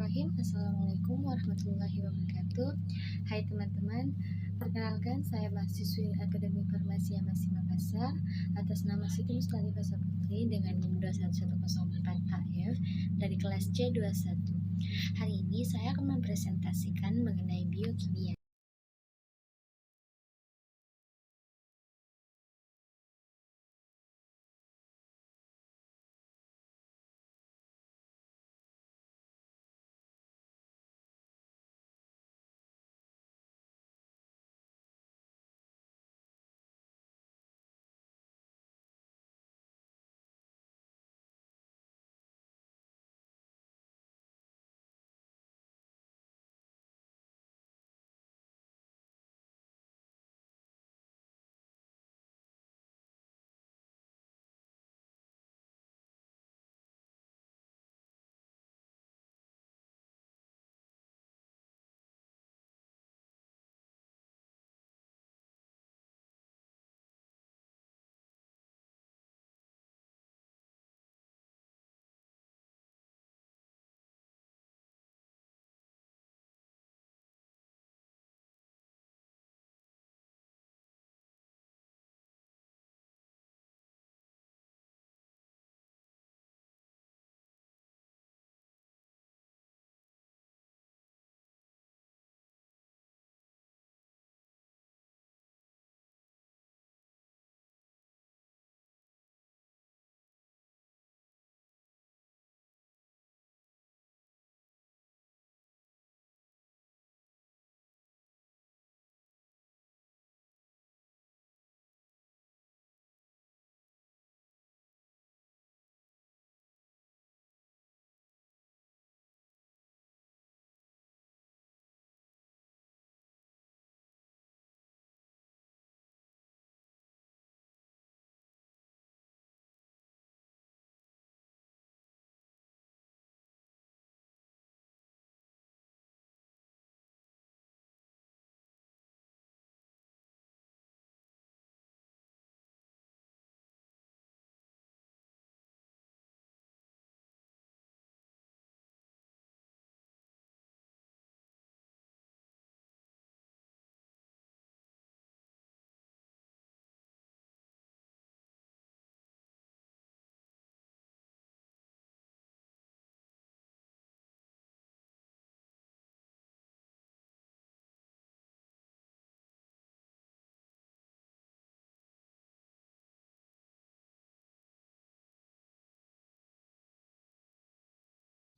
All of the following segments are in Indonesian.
Bismillahirrahmanirrahim. Assalamualaikum warahmatullahi wabarakatuh. Hai teman-teman, perkenalkan saya mahasiswi Akademi Farmasi Amasi Makassar atas nama Siti Mustalifah Saputri dengan NIM 21104AF dari kelas C21. Hari ini saya akan mempresentasikan mengenai biokimia.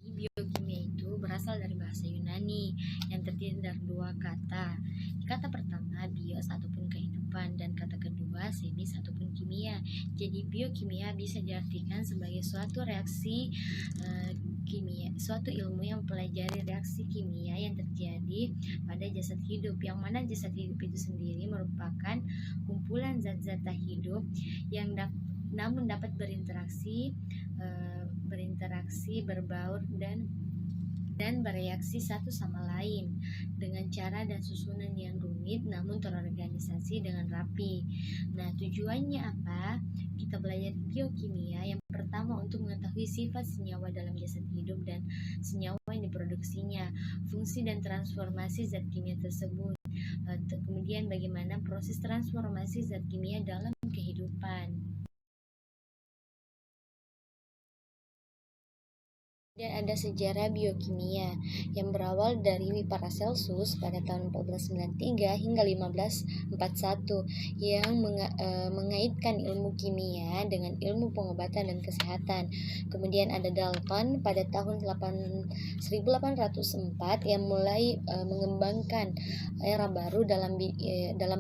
Biokimia itu berasal dari bahasa Yunani yang terdiri dari dua kata. Kata pertama bios ataupun kehidupan dan kata kedua semis ataupun kimia. Jadi biokimia bisa diartikan sebagai suatu reaksi kimia, suatu ilmu yang mempelajari reaksi kimia yang terjadi pada jasad hidup, yang mana jasad hidup itu sendiri merupakan kumpulan zat-zat tak hidup yang namun dapat berinteraksi, berbaur dan bereaksi satu sama lain dengan cara dan susunan yang rumit namun terorganisasi dengan rapi. Nah, tujuannya apa? Kita belajar biokimia yang pertama untuk mengetahui sifat senyawa dalam jasad hidup dan senyawa yang diproduksinya, fungsi dan transformasi zat kimia tersebut. Kemudian bagaimana proses transformasi zat kimia dalam kehidupan. Dan ada sejarah biokimia yang berawal dari Paracelsus pada tahun 1493 hingga 1541 yang mengaitkan ilmu kimia dengan ilmu pengobatan dan kesehatan. Kemudian ada Dalton pada tahun 1804 yang mulai mengembangkan era baru dalam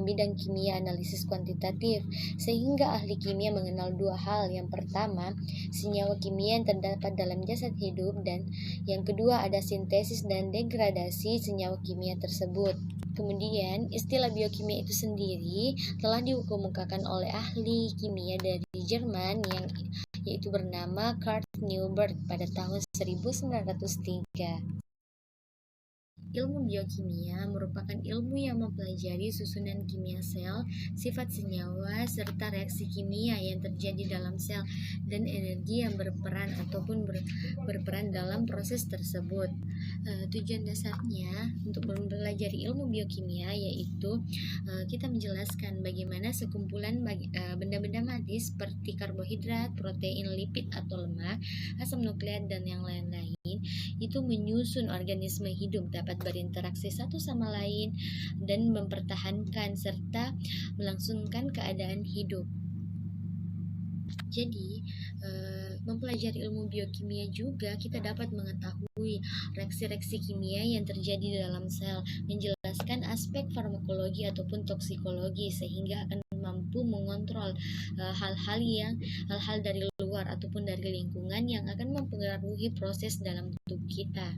bidang kimia analisis kuantitatif, sehingga ahli kimia mengenal dua hal. Yang pertama, senyawa kimia yang terdapat dalam jasad hidup, dan yang kedua ada sintesis dan degradasi senyawa kimia tersebut. Kemudian istilah biokimia itu sendiri telah dikemukakan oleh ahli kimia dari Jerman yaitu bernama Kurt Newberg pada tahun 1903. Ilmu biokimia merupakan ilmu yang mempelajari susunan kimia sel, sifat senyawa, serta reaksi kimia yang terjadi dalam sel dan energi yang berperan ataupun berperan dalam proses tersebut. Tujuan dasarnya untuk mempelajari ilmu biokimia yaitu kita menjelaskan bagaimana sekumpulan benda-benda mati seperti karbohidrat, protein, lipid atau lemak, asam nukleat dan yang lain-lain itu menyusun organisme hidup dapat berinteraksi satu sama lain dan mempertahankan serta melangsungkan keadaan hidup. Jadi, mempelajari ilmu biokimia juga kita dapat mengetahui reaksi-reaksi kimia yang terjadi dalam sel, menjelaskan aspek farmakologi ataupun toksikologi sehingga akan mampu mengontrol hal-hal dari luar ataupun dari lingkungan yang akan mempengaruhi proses dalam tubuh kita.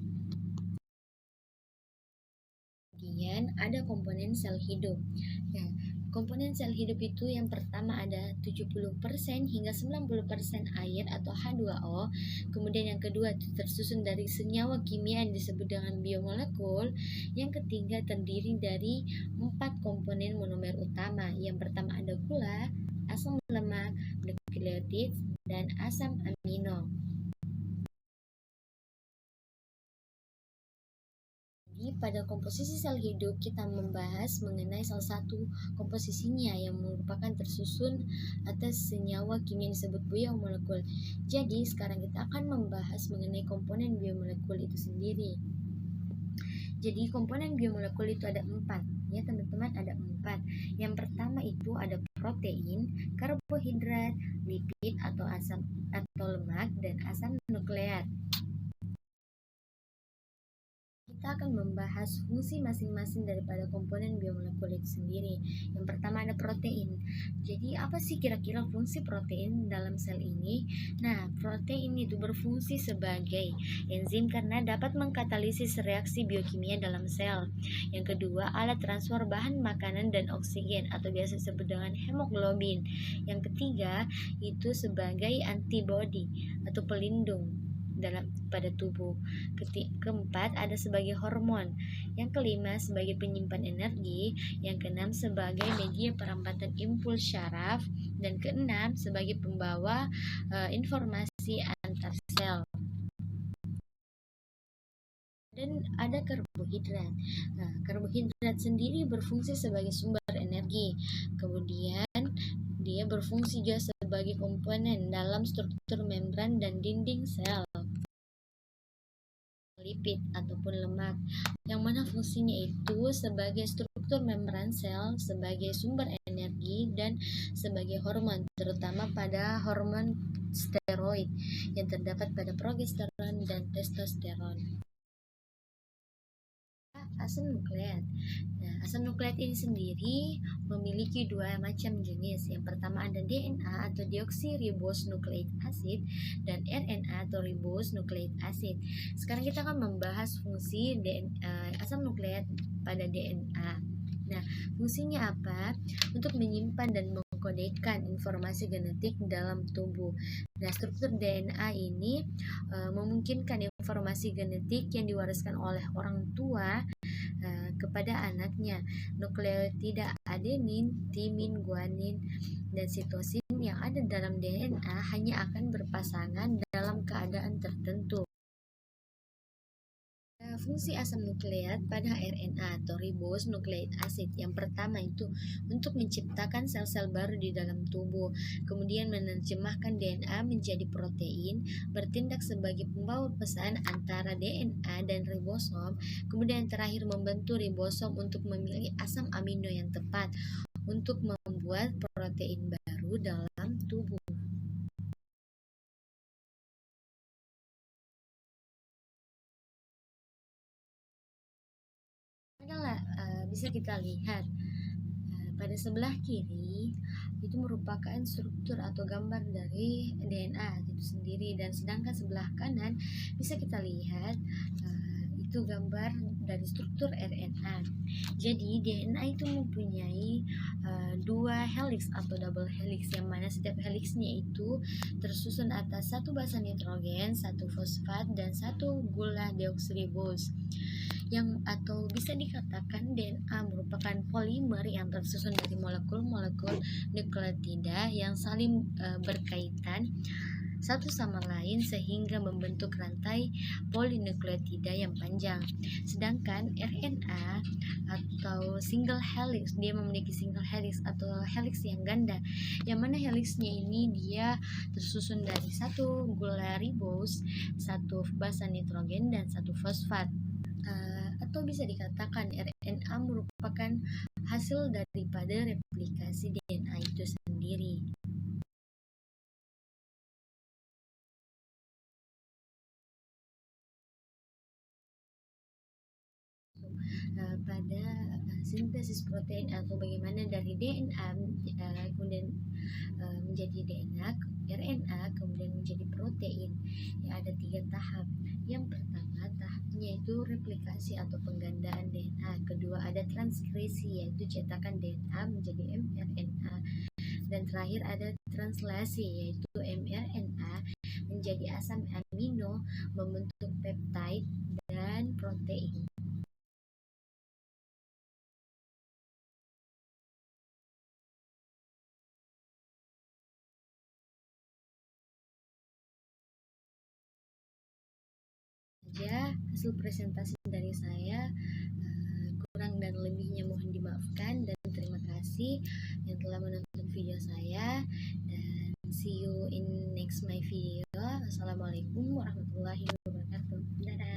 Kemudian ada komponen sel hidup. Nah, komponen sel hidup itu yang pertama ada 70% hingga 90% air atau H2O. Kemudian yang kedua tersusun dari senyawa kimia yang disebut dengan biomolekul. Yang ketiga terdiri dari 4 komponen monomer utama. Yang pertama ada gula, asam lemak, nukleotid, dan asam amino. Jadi pada komposisi sel hidup kita membahas mengenai salah satu komposisinya yang merupakan tersusun atas senyawa kimia yang disebut biomolekul. Jadi sekarang kita akan membahas mengenai komponen biomolekul itu sendiri. Jadi komponen biomolekul itu ada 4 ya teman-teman, ada 4. Yang pertama itu ada protein, karbohidrat, lipid atau asam atau lemak, dan asam nukleat. Kita akan membahas fungsi masing-masing daripada komponen biomolekul itu sendiri. Yang pertama ada protein. Jadi apa sih kira-kira fungsi protein dalam sel ini? Nah, protein itu berfungsi sebagai enzim karena dapat mengkatalisis reaksi biokimia dalam sel. Yang kedua, alat transfer bahan makanan dan oksigen atau biasa disebut dengan hemoglobin. Yang ketiga, itu sebagai antibodi atau pelindung pada tubuh. Keempat ada sebagai hormon. Yang kelima sebagai penyimpan energi. Yang keenam sebagai media perampatan impuls syaraf. Dan keenam sebagai pembawa informasi antar sel. Dan ada karbohidrat. Nah, karbohidrat sendiri berfungsi sebagai sumber energi. Kemudian dia berfungsi juga sebagai komponen dalam struktur membran dan dinding sel. Lipid ataupun lemak, yang mana fungsinya itu sebagai struktur membran sel, sebagai sumber energi, dan sebagai hormon, terutama pada hormon steroid yang terdapat pada progesteron dan testosteron. Asam nukleat. Nah, asam nukleat ini sendiri memiliki 2 macam jenis. Yang pertama ada DNA atau deoksiribosnucleic acid dan RNA atau ribosnucleic acid. Sekarang kita akan membahas fungsi asam nukleat pada DNA. Nah, fungsinya apa? Untuk menyimpan dan mengkodekan informasi genetik dalam tubuh. Nah, struktur DNA ini memungkinkan informasi genetik yang diwariskan oleh orang tua kepada anaknya. Nukleotida adenin, timin, guanin, dan sitosin yang ada dalam DNA hanya akan berpasangan dalam keadaan tertentu. Fungsi asam nukleat pada RNA atau ribosnucleic acid yang pertama itu untuk menciptakan sel-sel baru di dalam tubuh, kemudian menerjemahkan DNA menjadi protein, bertindak sebagai pembawa pesan antara DNA dan ribosom, kemudian terakhir membentuk ribosom untuk memilih asam amino yang tepat untuk membuat protein baru dalam tubuh. Bisa kita lihat pada sebelah kiri itu merupakan struktur atau gambar dari DNA itu sendiri, dan sedangkan sebelah kanan bisa kita lihat itu gambar dari struktur RNA. Jadi DNA itu mempunyai 2 helix atau double helix, yang mana setiap helixnya itu tersusun atas 1 basa nitrogen, 1 fosfat, dan 1 gula deoksiribos. atau bisa dikatakan DNA merupakan polimer yang tersusun dari molekul-molekul nukleotida yang saling berkaitan satu sama lain sehingga membentuk rantai polinukleotida yang panjang. Sedangkan RNA atau single helix, dia memiliki single helix atau helix yang ganda, yang mana helixnya ini dia tersusun dari satu gula ribose, satu basa nitrogen, dan satu fosfat. Atau bisa dikatakan RNA merupakan hasil daripada replikasi DNA itu sendiri. Pada sintesis protein atau bagaimana dari DNA kemudian menjadi DNA, RNA kemudian menjadi protein. Ya, ada 3 tahap. Yang pertama tahapnya itu replikasi atau penggandaan DNA. Kedua ada transkripsi, yaitu cetakan DNA menjadi mRNA. Dan terakhir ada translasi, yaitu mRNA menjadi asam amino membentuk peptide dan protein. Saja hasil presentasi dari saya, kurang dan lebihnya mohon dimaafkan, dan terima kasih yang telah menonton video saya, dan see you in next my video. Assalamualaikum warahmatullahi wabarakatuh. Dadah.